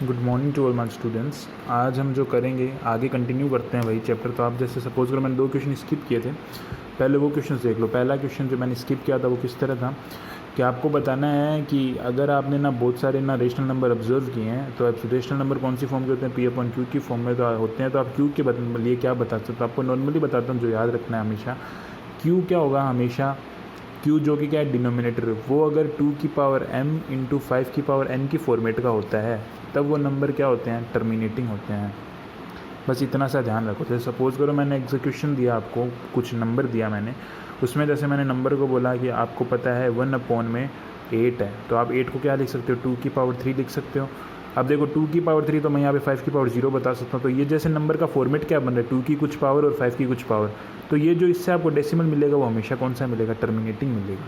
Good morning to all my students. आज हम जो करेंगे आगे कंटिन्यू करते हैं वही चैप्टर। तो आप जैसे सपोज करो मैंने 2 क्वेश्चन स्किप किए थे, पहले वो क्वेश्चन देख लो। पहला क्वेश्चन जो मैंने स्किप किया था वो किस तरह था कि आपको बताना है कि अगर आपने ना बहुत सारे ना रेशनल नंबर ऑब्जर्व किए हैं तो आप रेशनल नंबर कौन सी फॉर्म के होते हैं, पी अपॉन क्यू की फॉर्म में तो होते हैं। तो आप क्यू के लिए क्या बता सकते हो? आपको नॉर्मली बताता हूँ जो याद रखना है हमेशा। क्यू क्या होगा हमेशा, क्यू जो कि क्या है डिनोमिनेटर, वो अगर 2 की पावर m इंटू 5 की पावर n की फॉर्मेट का होता है तब वो नंबर क्या होते हैं, टर्मिनेटिंग होते हैं। बस इतना सा ध्यान रखो। जैसे सपोज़ करो मैंने एग्जीक्यूशन दिया, आपको कुछ नंबर दिया मैंने, उसमें जैसे मैंने नंबर को बोला कि आपको पता है 1/8 है, तो आप 8 को क्या लिख सकते हो, 2 की पावर 3 लिख सकते हो। अब देखो 2 की पावर 3 तो मैं यहाँ पे 5 की पावर 0 बता सकता हूँ। तो ये जैसे नंबर का फॉर्मेट क्या बन रहा है, 2 की कुछ पावर और 5 की कुछ पावर, तो ये जो इससे आपको डेसिमल मिलेगा वो हमेशा कौन सा मिलेगा, टर्मिनेटिंग मिलेगा।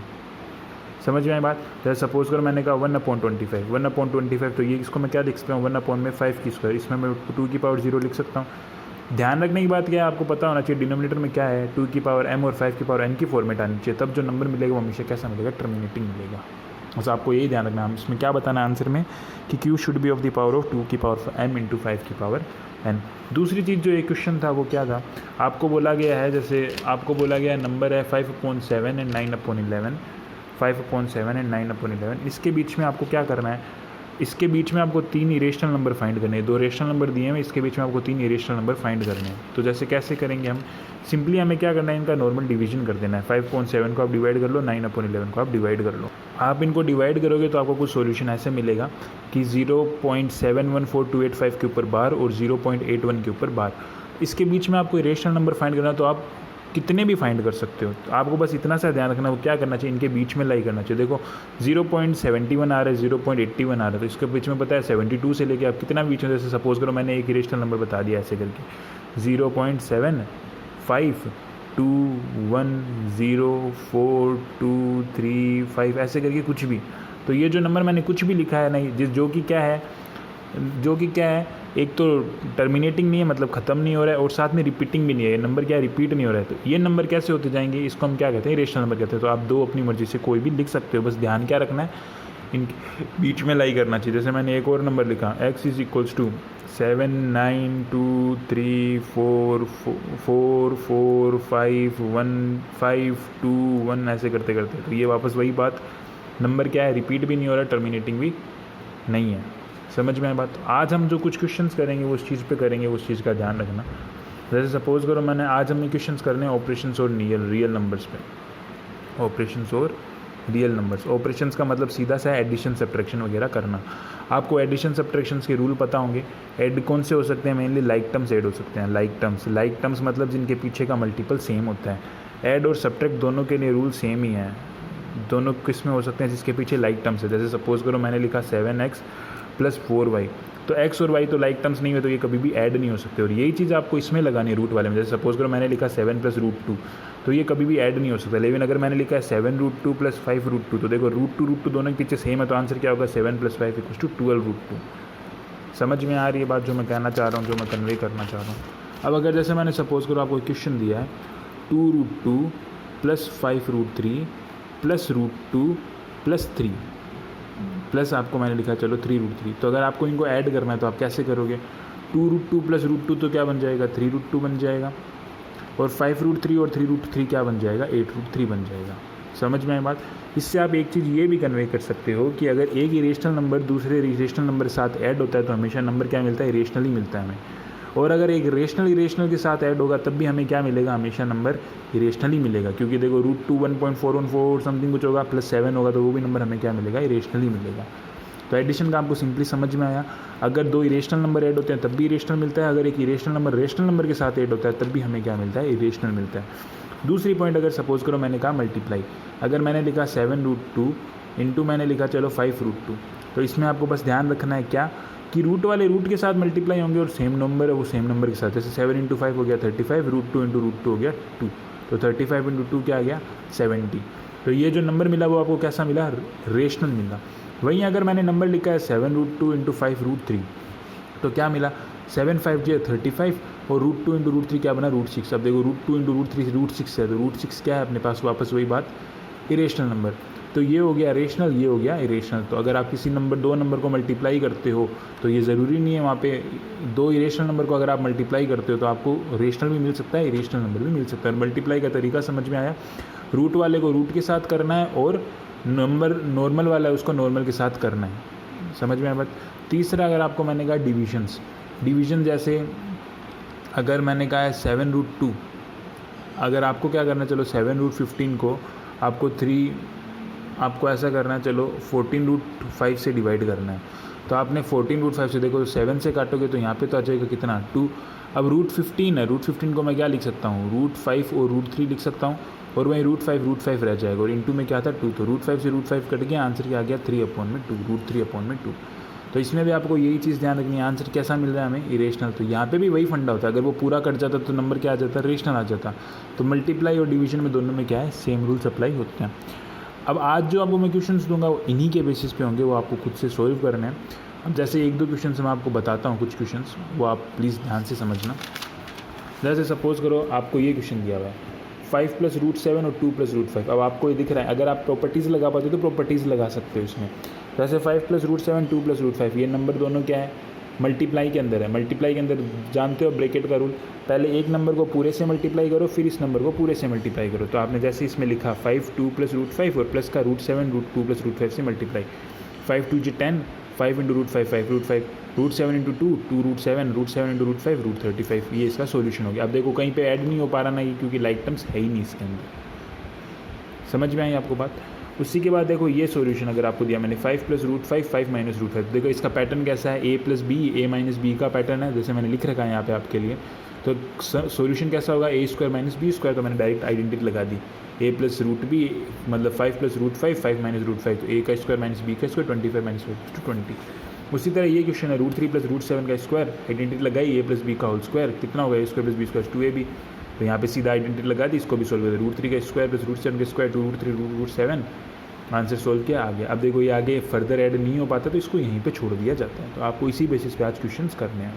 समझ में आई बात? जैसे सपोज करो मैंने कहा 1/25, तो ये इसको मैं क्या लिख सकता हूँ, 1/5 की स्क्वायर, इसमें मैं 2 की पावर 0 लिख सकता हूँ। ध्यान रखने की बात क्या है, आपको पता होना चाहिए डिनोमिनेटर में क्या है, 2 की पावर m और 5 की पावर n की फॉर्मेट आनी चाहिए, तब जो नंबर मिलेगा वो हमेशा कैसा मिलेगा, टर्मिनेटिंग मिलेगा। बस आपको यही ध्यान रखना है। हम इसमें क्या बताना है आंसर में कि q should be of the power of 2 की पावर m इंटू 5 की पावर n। दूसरी चीज़ जो एक क्वेश्चन था वो क्या था, आपको बोला गया है, जैसे आपको बोला गया नंबर है 5/7 एंड 9/11, 5/7 एंड 9/11। इसके बीच में आपको क्या करना है, इसके बीच में आपको 3 इरेशनल नंबर फाइंड करने हैं। 2 रेशनल नंबर दिए हैं, इसके बीच में आपको 3 इरेशनल नंबर फाइंड करने हैं। तो जैसे कैसे करेंगे हम, सिंपली हमें क्या करना है, इनका नॉर्मल डिवीजन कर देना है। 5/7 को आप डिवाइड कर लो, 9/11 को आप डिवाइड कर लो। आप इनको डिवाइड करोगे तो आपको कुछ सॉल्यूशन ऐसे मिलेगा कि 0.714285 के ऊपर बार और 0.81 के ऊपर बार। इसके बीच में आपको इरेशनल नंबर फाइंड करना है, तो आप कितने भी फाइंड कर सकते हो। तो आपको बस इतना सा ध्यान रखना, वो क्या करना चाहिए, इनके बीच में लाई करना चाहिए। देखो 0.71 आ रहा है, 0.81 आ रहा है, तो इसके बीच में पता है 72 से लेके आप कितना बीच में, जैसे सपोज करो मैंने एक इरेशनल नंबर बता दिया ऐसे करके 0.75210423 ऐसे करके कुछ भी। तो ये जो नंबर मैंने कुछ भी लिखा है नहीं, जो कि क्या है, एक तो टर्मिनेटिंग नहीं है, मतलब ख़त्म नहीं हो रहा है, और साथ में रिपीटिंग भी नहीं है। ये नंबर क्या है, रिपीट नहीं हो रहा है। तो ये नंबर कैसे होते जाएंगे, इसको हम क्या कहते हैं, रेशनल नंबर कहते हैं। तो आप 2 अपनी मर्जी से कोई भी लिख सकते हो, बस ध्यान क्या रखना है, इनके बीच में लाई करना चाहिए। जैसे मैंने एक और नंबर लिखा x = 79234451521 ऐसे करते करते, तो ये वापस वही बात, नंबर क्या है, रिपीट भी नहीं हो रहा है, टर्मिनेटिंग भी नहीं है। समझ में आए बात? आज हम जो कुछ क्वेश्चंस करेंगे वो उस चीज़ पे करेंगे, उस चीज़ का ध्यान रखना। जैसे सपोज़ करो मैंने आज हमें क्वेश्चंस करने हैं ऑपरेशंस और रियल नंबर्स पे, ऑपरेशंस और रियल नंबर्स। ऑपरेशंस का मतलब सीधा सा एडिशन सब्ट्रैक्शन वगैरह करना। आपको एडिशन सब्ट्रैक्शंस के रूल पता होंगे। ऐड कौन से हो सकते हैं, मेनली लाइक टर्म्स ऐड हो सकते हैं। लाइक टर्म्स मतलब जिनके पीछे का मल्टीपल सेम होता है। ऐड और सब्ट्रैक्ट दोनों के लिए रूल सेम ही है। दोनों किस में हो सकते हैं, जिसके पीछे लाइक टर्म्स है। जैसे सपोज़ करो मैंने लिखा 7x + 4y, तो x और y तो लाइक टर्म्स नहीं हुए, तो ये कभी भी ऐड नहीं हो सकते। और यही चीज़ आपको इसमें लगानी है, रूट वाले में। जैसे सपोज़ करो मैंने लिखा 7 + √2, तो ये कभी भी ऐड नहीं हो सकता। लेकिन अगर मैंने लिखा है 7√2 + 5√2, तो देखो √2 दोनों के पीछे सेम है, तो आंसर क्या होगा, 7 + 5 = 12√2। समझ में आ रही है बात जो मैं कहना चाह रहा हूँ, जो मैं कन्वे करना चाह रहा हूँ। अब अगर जैसे मैंने सपोज़ करो आपको क्वेश्चन दिया है 2√2 + 5√3 + √2 + 3 प्लस आपको मैंने लिखा चलो 3√3। तो अगर आपको इनको ऐड करना है तो आप कैसे करोगे, 2√2 + √2 तो क्या बन जाएगा, 3√2 बन जाएगा, और 5√3 और 3√3 क्या बन जाएगा, 8√3 बन जाएगा। समझ में आई बात? इससे आप एक चीज़ ये भी कन्वे कर सकते हो कि अगर एक इरेशनल नंबर दूसरे इरेशनल नंबर के साथ ऐड होता है तो हमेशा नंबर क्या मिलता है, इरेशनल ही मिलता है हमें। और अगर एक इरेशनल के साथ ऐड होगा तब भी हमें क्या मिलेगा, हमेशा नंबर इरेशनल ही मिलेगा। क्योंकि देखो √2 1.414 समथिंग कुछ होगा, +7 होगा, तो वो भी नंबर हमें क्या मिलेगा, इरेशनल ही मिलेगा। तो एडिशन का आपको सिंपली समझ में आया। अगर 2 इरेशनल नंबर ऐड होते हैं तब भी इरेशनल मिलता है, अगर एक इरेशनल नंबर रेशनल नंबर के साथ ऐड होता है तब भी हमें क्या मिलता है, इरेशनल मिलता है। दूसरी पॉइंट, अगर सपोज करो मैंने कहा मल्टीप्लाई, अगर मैंने लिखा 7√2 इंटू मैंने लिखा चलो 5√2, तो इसमें आपको बस ध्यान रखना है क्या, कि रूट वाले रूट के साथ मल्टीप्लाई होंगे और सेम नंबर है वो सेम नंबर के साथ। जैसे 7 × 5 हो गया 35, √2 × √2 हो गया 2, तो 35 × 2 क्या आ गया, 70। तो ये जो नंबर मिला वो आपको कैसा मिला, रेशनल मिला। वहीं अगर मैंने नंबर लिखा है 7√2 × 5√3, तो क्या मिला, 7 5 × 35 और √2 × √3 क्या बना, √6। अब देखो √2 × √3 √6 है, तो √6 क्या है अपने पास, वापस वही बात, इरेशनल नंबर। तो ये हो गया रेशनल, ये हो गया इरेशनल। तो अगर आप किसी नंबर 2 नंबर को मल्टीप्लाई करते हो तो ये ज़रूरी नहीं है वहाँ पे 2 इरेशनल नंबर को अगर आप मल्टीप्लाई करते हो तो आपको रेशनल भी मिल सकता है, इरेशनल नंबर भी मिल सकता है। मल्टीप्लाई का तरीका समझ में आया, रूट वाले को रूट के साथ करना है और नंबर नॉर्मल वाला है उसको नॉर्मल के साथ करना है, समझ में आया बात। तीसरा अगर आपको मैंने कहा डिविजन्स, डिवीज़न जैसे अगर मैंने कहा है 7√2, अगर आपको क्या करना है, चलो 7√15 को आपको ऐसा करना है, चलो 14√5 से डिवाइड करना है। तो आपने 14√5 से देखो 7 से काटोगे तो यहाँ पे तो आ जाएगा कितना 2। अब √15 है, √15 को मैं क्या लिख सकता हूँ, √5 और √3 लिख सकता हूँ, और वहीं √5 रह जाएगा, और इनटू में क्या था 2, तो √5 से √5 कट गया, आंसर क्या आ गया 3/2, √3/2। तो इसमें भी आपको यही चीज़ ध्यान रखनी है, आंसर कैसा मिल रहा है हमें, इरेशनल। तो यहाँ पे भी वही फंडा होता है, अगर वो पूरा कट जाता तो नंबर क्या आ जाता, रेशनल आ जाता। तो मल्टीप्लाई और डिवीजन में दोनों में क्या है, सेम रूल्स अप्लाई होते हैं। अब आज जो आपको मैं क्वेश्चंस दूंगा वो इन्हीं के बेसिस पे होंगे, वो आपको खुद से सॉल्व करने हैं। अब जैसे 1-2 क्वेश्चन मैं आपको बताता हूँ, कुछ क्वेश्चंस वो आप प्लीज़ ध्यान से समझना। जैसे सपोज़ करो आपको ये क्वेश्चन दिया हुआ है 5 + √7 और 2 + √5। अब आपको ये दिख रहा है, अगर आप प्रॉपर्टीज़ लगा पाते हो तो प्रॉपर्टीज़ लगा सकते हो इसमें। जैसे 5 + √7 2 + √5, ये नंबर दोनों क्या है, मल्टीप्लाई के अंदर है। मल्टीप्लाई के अंदर जानते हो ब्रैकेट का रूल, पहले एक नंबर को पूरे से मल्टीप्लाई करो, फिर इस नंबर को पूरे से मल्टीप्लाई करो। तो आपने जैसे इसमें लिखा 5 2 + √5 और प्लस का √7 √2 + √5 से मल्टीप्लाई, 5 2 = 10, 5 × √5 5 √5, √7 × 2 2 √7, √7 × √5 √35। ये इसका सॉल्यूशन हो गया। अब देखो कहीं पे ऐड नहीं हो पा रहा ना ये, क्योंकि लाइक टर्म्स है ही नहीं इसके अंदर, समझ में आई आपको बात। उसी के बाद देखो ये सॉल्यूशन अगर आपको दिया मैंने 5 + √5 5 - √5, देखो इसका पैटर्न कैसा है, a + b a - b का पैटर्न है, जैसे मैंने लिख रखा है यहाँ पे आपके लिए। तो सॉल्यूशन कैसा होगा, a² - b², तो मैंने डायरेक्ट आइडेंटिटी लगा दी, a + √b मतलब 5 + √5 5 - √5, तो a² - b² 25 - 5 = 20। उसी तरह ये क्वेश्चन है √3 + √7 का स्क्वायर, आइडेंटिटी लगाई a + b का होल स्क्वायर, कितना होगा a² + b² 2ab। तो यहाँ पे सीधा आइडेंटिटी लगा दी, इसको भी सोल्व कर, √3 का स्क्वायर + √7 का स्क्वायर 2 √3 √7, आंसर सोल्व किया, आ गया। अब देखो ये आगे फर्दर ऐड नहीं हो पाता तो इसको यहीं पे छोड़ दिया जाता है। तो आपको इसी बेसिस पे आज क्वेश्चंस करने हैं।